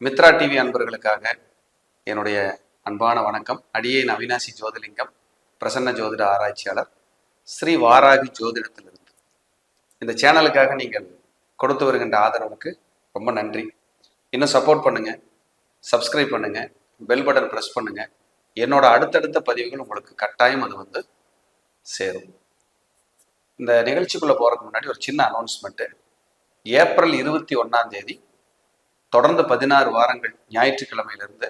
Mitra TV அன்பர்களுக்காக என்னுடைய அன்பான வணக்கம். அடியேன் அவினாசி ஜோதிலிங்கம், பிரசன்ன ஜோதிட ஆராய்ச்சியாளர், ஸ்ரீ வாராகி ஜோதிடத்திலிருந்து. இந்த சேனலுக்காக நீங்கள் கொடுத்து வருகின்ற ஆதரவுக்கு ரொம்ப நன்றி. இன்னும் சப்போர்ட் பண்ணுங்க, சப்ஸ்கிரைப் பண்ணுங்க, பெல் பட்டன் ப்ரெஸ் பண்ணுங்க. என்னோட அடுத்தடுத்த பதிவுகள் உங்களுக்கு கட்டாயம் அது சேரும். இந்த நிகழ்ச்சிக்குள்ள போறதுக்கு முன்னாடி ஒரு சின்ன அனௌன்ஸ்மெண்ட். ஏப்ரல் 21 தொடர்ந்து 16 வாரங்கள் ஞாயிற்றுக்கிழமையிலிருந்து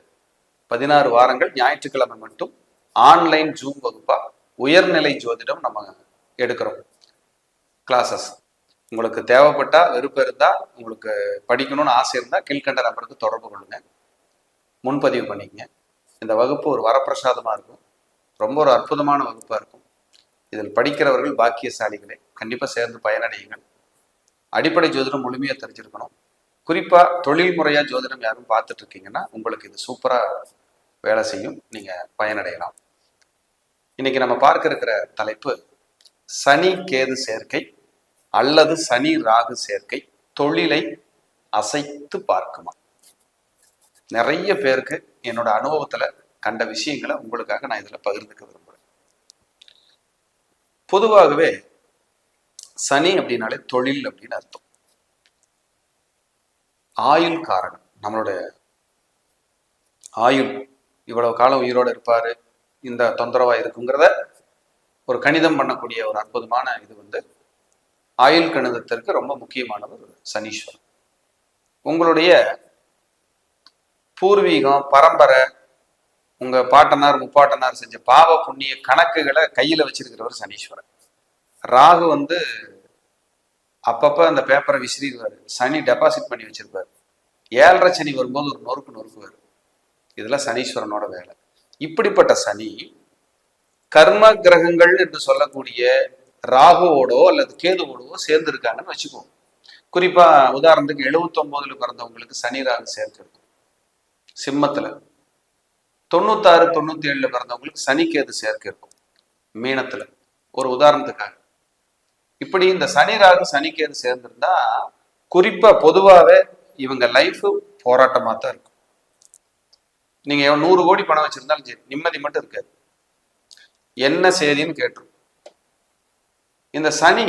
16 வாரங்கள் ஞாயிற்றுக்கிழமை மட்டும் ஆன்லைன் ஜூம் வகுப்பா உயர்நிலை ஜோதிடம் நம்ம எடுக்கிறோம் கிளாஸஸ். உங்களுக்கு தேவைப்பட்டா, விருப்பம் இருந்தா, உங்களுக்கு படிக்கணும்னு ஆசை இருந்தா கீழ்கண்ட நம்பருக்கு தொடர்பு கொள்ளுங்க, முன்பதிவு பண்ணிக்கங்க. இந்த வகுப்பு ஒரு வரப்பிரசாதமா இருக்கும், ரொம்ப ஒரு அற்புதமான வகுப்பா இருக்கும். இதில் படிக்கிறவர்கள் பாக்கியசாலிகளே, கண்டிப்பா சேர்ந்து பயனடையுங்கள். அடிப்படை ஜோதிடம் முழுமையா தெரிஞ்சிருக்கணும். குறிப்பா தொழில் முறையா ஜோதிடம் யாரும் பார்த்துட்டு இருக்கீங்கன்னா உங்களுக்கு இது சூப்பரா வேலை செய்யும், நீங்க பயனடையலாம். இன்னைக்கு நம்ம பார்க்க இருக்கிற தலைப்பு சனி கேது சேர்க்கை அல்லது சனி ராகு சேர்க்கை தொழிலை அசைத்து பார்க்குமா. நிறைய பேருக்கு என்னோட அனுபவத்துல கண்ட விஷயங்களை உங்களுக்காக நான் இதுல பகிர்ந்துக்க விரும்புறேன். பொதுவாகவே சனி அப்படின்னாலே தொழில் அப்படின்னு அர்த்தம். ஆயுள் காரணம், நம்மளுடைய ஆயுள் இவ்வளவு காலம் உயிரோடு இருப்பாரு, இந்த தொந்தரவா இருக்குங்கிறத ஒரு கணிதம் பண்ணக்கூடிய ஒரு அற்புதமான இது ஆயுள் கணிதத்திற்கு ரொம்ப முக்கியமானவர் சனீஸ்வரன். உங்களுடைய பூர்வீகம், பரம்பரை, உங்க பாட்டனார் முப்பாட்டனார் செஞ்ச பாவ புண்ணிய கணக்குகளை கையில வச்சிருக்கிறவர் சனீஸ்வரன். ராகு அப்பப்ப அந்த பேப்பரை விசிறிடுவாரு, சனி டெபாசிட் பண்ணி வச்சிருப்பாரு. 7.5 சனி வரும்போது ஒரு நொறுக்குவாரு. இதெல்லாம் சனீஸ்வரனோட வேலை. இப்படிப்பட்ட சனி கர்ம கிரகங்கள் என்று சொல்லக்கூடிய ராகுவோடோ அல்லது கேதுவோடவோ சேர்ந்து இருக்காங்கன்னு வச்சுக்கோங்க. குறிப்பா உதாரணத்துக்கு 79 பிறந்தவங்களுக்கு சனி ராகு சேர்க்கை இருக்கும். சிம்மத்துல 96 97 பிறந்தவங்களுக்கு சனி கேது சேர்க்கை இருக்கும் மீனத்துல, ஒரு உதாரணத்துக்காக. இப்படி இந்த சனி ராகு சனி கேது சேர்ந்திருந்தா குறிப்பா பொதுவாகவே இவங்க லைஃப் போராட்டமா தான் இருக்கும். நீங்க 100 கோடி பணம் வச்சிருந்தாலும் சரி, நிம்மதி மட்டும் இருக்காது. என்ன செய்தின்னு கேட்டுரும். இந்த சனி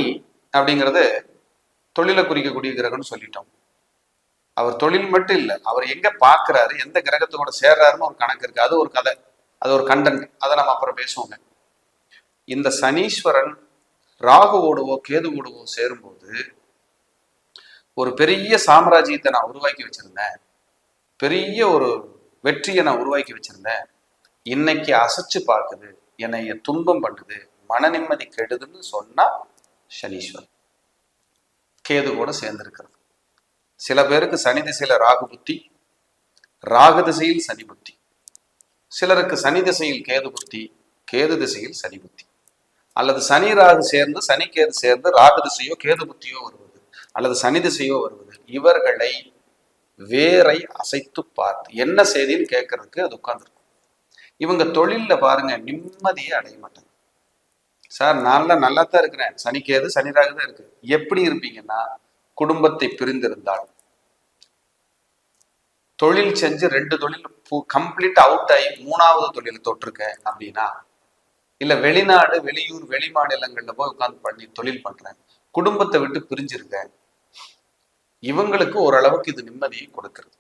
அப்படிங்கிறது தொழிலை குறிக்கக்கூடிய கிரகம்னு சொல்லிட்டோம். அவர் தொழில் மட்டும் இல்லை, அவர் எங்க பாக்குறாரு, எந்த கிரகத்தோட சேர்றாருன்னு ஒரு கணக்கு இருக்கு. அது ஒரு கதை, அது ஒரு கண்டென்ட், அதை நம்ம அப்புறம் பேசுவோங்க. இந்த சனீஸ்வரன் ராகுவோடவோ கேதுவோடவோ சேரும்போது ஒரு பெரிய சாம்ராஜ்யத்தை நான் உருவாக்கி வச்சிருந்தேன், பெரிய ஒரு வெற்றியை நான் உருவாக்கி வச்சிருந்தேன், இன்னைக்கு அசைச்சு பார்க்குது, என்னைய துன்பம் பண்ணுது, மன நிம்மதி கெடுதுன்னு சொன்னா சனீஸ்வரன். கேது கூட சேர்ந்திருக்கிறது. சில பேருக்கு சனி திசையில ராகு புத்தி, ராகு திசையில் சனி புத்தி. சிலருக்கு சனி திசையில் கேது புத்தி, கேது திசையில் சனி புத்தி. அல்லது சனி ராகு சேர்ந்து சனி கேது சேர்ந்து ராகு திசையோ கேது புத்தியோ வருவது, அல்லது சனி திசையோ வருவது. இவர்களை வேரை அசைத்து பார்த்து என்ன செய்தின்னு கேட்கறதுக்கு அது உட்கார்ந்துருக்கும். இவங்க தொழில்ல பாருங்க, நிம்மதியே அடைய மாட்டாங்க. சார் நல்லா தான் இருக்கிறேன், சனி கேது சனி ராகு தான் இருக்கு. எப்படி இருப்பீங்கன்னா, குடும்பத்தை பிரிந்திருந்தால், தொழில் செஞ்சு 2 தொழில் கம்ப்ளீட் அவுட் ஆகி 3வது தொழில் தொட்டிருக்கேன் அப்படின்னா, இல்ல வெளிநாடு வெளியூர் வெளி மாநிலங்கள்ல போய் உட்காந்து பண்ணி தொழில் பண்றேன், குடும்பத்தை விட்டு பிரிஞ்சிருக்கேன், இவங்களுக்கு ஓரளவுக்கு இது நிம்மதியை கொடுக்கிறது.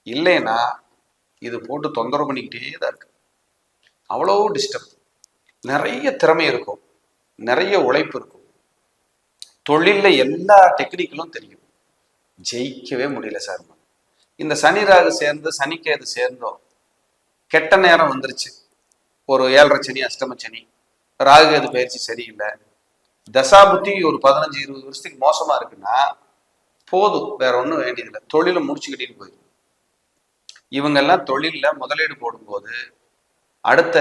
இல்லைன்னா இது போட்டு தொந்தரவு பண்ணிக்கிட்டே தான் இருக்கு. அவ்வளோ டிஸ்டர்ப். நிறைய திறமை இருக்கும், நிறைய உழைப்பு இருக்கும், தொழில்ல எல்லா டெக்னிக்கலும் தெரியும், ஜெயிக்கவே முடியல சார். இந்த சனி ராகு சேர்ந்து சனிக்கேது சேர்ந்தோம், கெட்ட நேரம் வந்துருச்சு, ஒரு 7.5 சனி அஷ்டம சனி, ராகு கேது பயிற்சி சரியில்லை, தசாபுத்தி ஒரு 15-20 வருஷத்துக்கு மோசமா இருக்குன்னா போதும், வேற ஒன்றும் வேண்டியதில்லை, தொழிலை முடிச்சுக்கிட்டேன்னு போயிடும். இவங்கெல்லாம் தொழில்ல முதலீடு போடும்போது, அடுத்த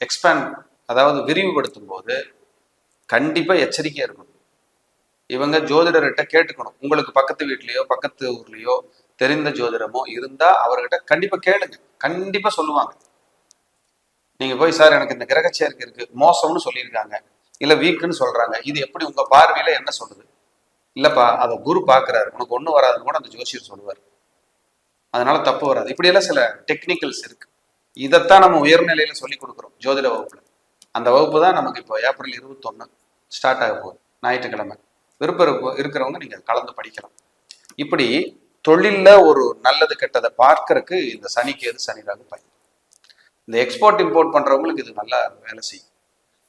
எக்ஸ்பேண்ட் அதாவது விரிவுபடுத்தும் போது கண்டிப்பா எச்சரிக்கையா இருக்கணும். இவங்க ஜோதிடர்கிட்ட கேட்டுக்கணும். உங்களுக்கு பக்கத்து வீட்லயோ பக்கத்து ஊர்லயோ தெரிந்த ஜோதிடமோ இருந்தா அவர்கிட்ட கண்டிப்பா கேளுங்க, கண்டிப்பா சொல்லுவாங்க. நீங்க போய் சார் எனக்கு இந்த கிரக சேர்க்கை இருக்கு, மோசம்னு சொல்லியிருக்காங்க, இல்ல வீக்குன்னு சொல்றாங்க, இது எப்படி உங்க பார்வையில என்ன சொல்லுது? இல்லப்பா அதை குரு பாக்குறாரு, உனக்கு ஒண்ணு வராதுன்னு கூட அந்த ஜோசியர் சொல்லுவார். அதனால தப்பு வராது. இப்படியெல்லாம் சில டெக்னிக்கல்ஸ் இருக்கு. இதைத்தான் நம்ம உயர்நிலையில சொல்லி கொடுக்குறோம் ஜோதிட வகுப்புல. அந்த வகுப்பு தான் நமக்கு இப்போ ஏப்ரல் 21 ஸ்டார்ட் ஆக போகுது, ஞாயிற்றுக்கிழமை. விருப்பம் இருக்கிறவங்க நீங்க கலந்து படிக்கலாம். இப்படி தொழில்ல ஒரு நல்லது கெட்டதை பார்க்கறதுக்கு இந்த சனி கேது சனி ராகு பயன். இந்த எக்ஸ்போர்ட் இம்போர்ட் பண்றவங்களுக்கு இது நல்லா வேலை செய்யும்.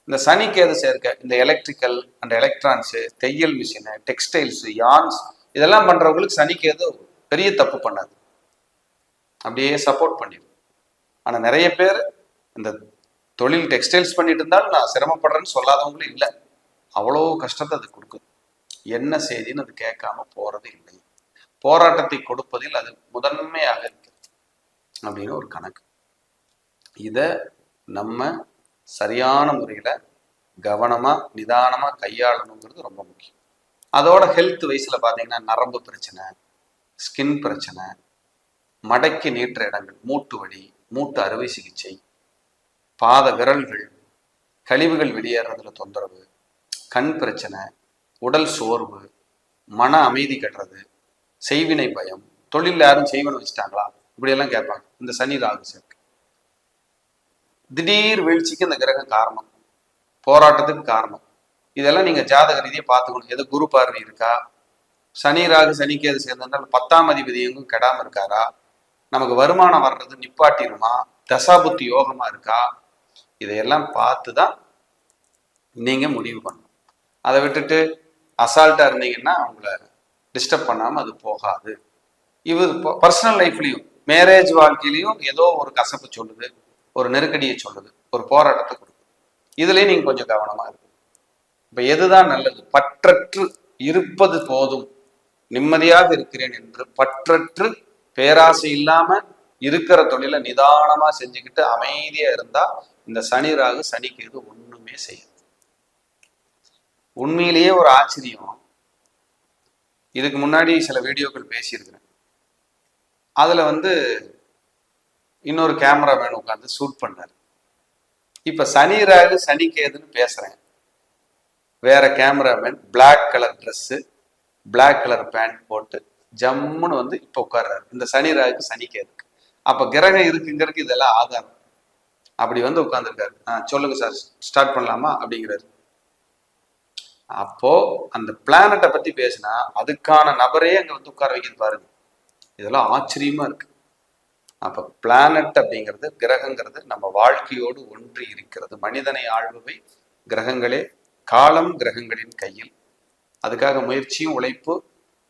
இந்த சனி கேது சேர்க்க இந்த எலக்ட்ரிக்கல் அண்ட் எலக்ட்ரானிக்ஸ், தையல் மிஷின், டெக்ஸ்டைல்ஸ், யான்ஸ் இதெல்லாம் பண்றவங்களுக்கு சனி கேது பெரிய தப்பு பண்ணாது, அப்படியே சப்போர்ட் பண்ணிடும். ஆனா நிறைய பேர் இந்த தொழில் டெக்ஸ்டைல்ஸ் பண்ணிட்டு இருந்தாலும் நான் சிரமப்படுறேன்னு சொல்லாதவங்களும் இல்லை. அவ்வளோ கஷ்டத்தை அது கொடுக்குது. என்ன செய்தின்னு அது கேட்காம போறது இல்லை. போராட்டத்தை கொடுப்பதில் அது முதன்மையாக இருக்கிறது அப்படின்னு ஒரு கணக்கு. இத நம்ம சரியான முறையில கவனமா நிதானமா கையாளணுங்கிறது ரொம்ப முக்கியம். அதோட ஹெல்த் வைஸ்ல பாத்தீங்கன்னா நரம்பு பிரச்சனை, ஸ்கின் பிரச்சனை, மடக்கி நீட்டுற இடங்கள், மூட்டு வலி, மூட்டு அறுவை சிகிச்சை, பாத விரல்கள், கழிவுகள் வெளியேறதுல தொந்தரவு, கண் பிரச்சனை, உடல் சோர்வு, மன அமைதி கட்டுறது, செய்வினை பயம், தொழில் யாரும் செய்வனை வச்சுட்டாங்களா இப்படியெல்லாம் கேட்பாங்க. இந்த சனி ராகு சேர்க்கை திடீர் வீழ்ச்சிக்கு இந்த கிரகம் காரணம், போராட்டத்துக்கு காரணம். இதெல்லாம் நீங்க ஜாதக ரீதியை பார்த்துக்கணும். எது குரு பார்வை இருக்கா, சனி ராகு சனிக்கு எது சேர்ந்தால் 10ஆம் அதிபதி எங்கும் கெடாம இருக்காரா, நமக்கு வருமானம் வர்றது நிப்பாட்டிருமா, தசாபுத்தி யோகமா இருக்கா, இதையெல்லாம் பார்த்து தான் நீங்க முடிவு பண்ணணும். அதை விட்டுட்டு அசால்ட்டா இருந்தீங்கன்னா அவங்கள டிஸ்டர்ப் பண்ணாம அது போகாது. இது பர்சனல் லைஃப்லையும் மேரேஜ் வாழ்க்கையிலையும் ஏதோ ஒரு கசப்பு சொல்லுது, ஒரு நெருக்கடியை சொல்லுது, ஒரு போராட்டத்தை கொடுக்குது. இதுலயும் நீங்க கொஞ்சம் கவனமா இருக்கு. இப்ப எதுதான் நல்லது? பற்றற்று இருப்பது போதும், நிம்மதியாக இருக்கிறேன் என்று பற்றற்று பேராசை இல்லாம இருக்கிற தொழிலை நிதானமா செஞ்சுக்கிட்டு அமைதியா இருந்தா இந்த சனி ராகு சனிக்கு எது ஒண்ணுமே செய்யாது. உண்மையிலேயே ஒரு ஆச்சரியம். இதுக்கு முன்னாடி சில வீடியோக்கள் பேசியிருக்கிறேன். அதுல இன்னொரு கேமராமேன் உட்காந்து ஷூட் பண்ணாரு. இப்ப சனி ராகு சனிக்கு எதுன்னு பேசுறேன். வேற cameraman black colour dress, black colour pant போட்டு ஜம்முன்னு இப்ப உட்கார்றாரு. இந்த சனி ராகு சனிக்கு எதுக்கு? அப்ப கிரகம் இருக்குங்கிறதுக்கு இதெல்லாம் ஆதாரம். அப்படி உட்கார்ந்துருக்காரு. சொல்லுங்க சார், ஸ்டார்ட் பண்ணலாமா அப்படிங்கிறாரு. அப்போ அந்த பிளானட்டை பத்தி பேசினா அதுக்கான நபரே அங்க உட்கார வைக்கிறது பாருங்க. இதெல்லாம் ஆச்சரியமா இருக்கு. அப்ப பிளானட் அப்படிங்கிறது, கிரகங்கிறது நம்ம வாழ்க்கையோடு ஒன்றி இருக்கிறது. மனிதனை ஆழ்பவை கிரகங்களே, காலம் கிரகங்களின் கையில். அதுக்காக முயற்சியும் உழைப்பு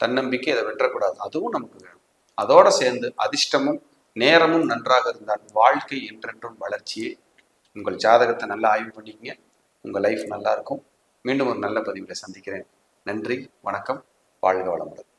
தன்னம்பிக்கை இதை வென்றக்கூடாது, அதுவும் நமக்கு வேணும். அதோட சேர்ந்து அதிர்ஷ்டமும் நேரமும் நன்றாக இருந்தால் வாழ்க்கை என்றென்றும் வளர்ச்சியே. உங்கள் ஜாதகத்தை நல்லா ஆய்வு பண்ணிக்கங்க, உங்கள் லைஃப் நல்லா இருக்கும். மீண்டும் ஒரு நல்ல பதிவில் சந்திக்கிறேன். நன்றி, வணக்கம், வாழ்க வளமுடன்.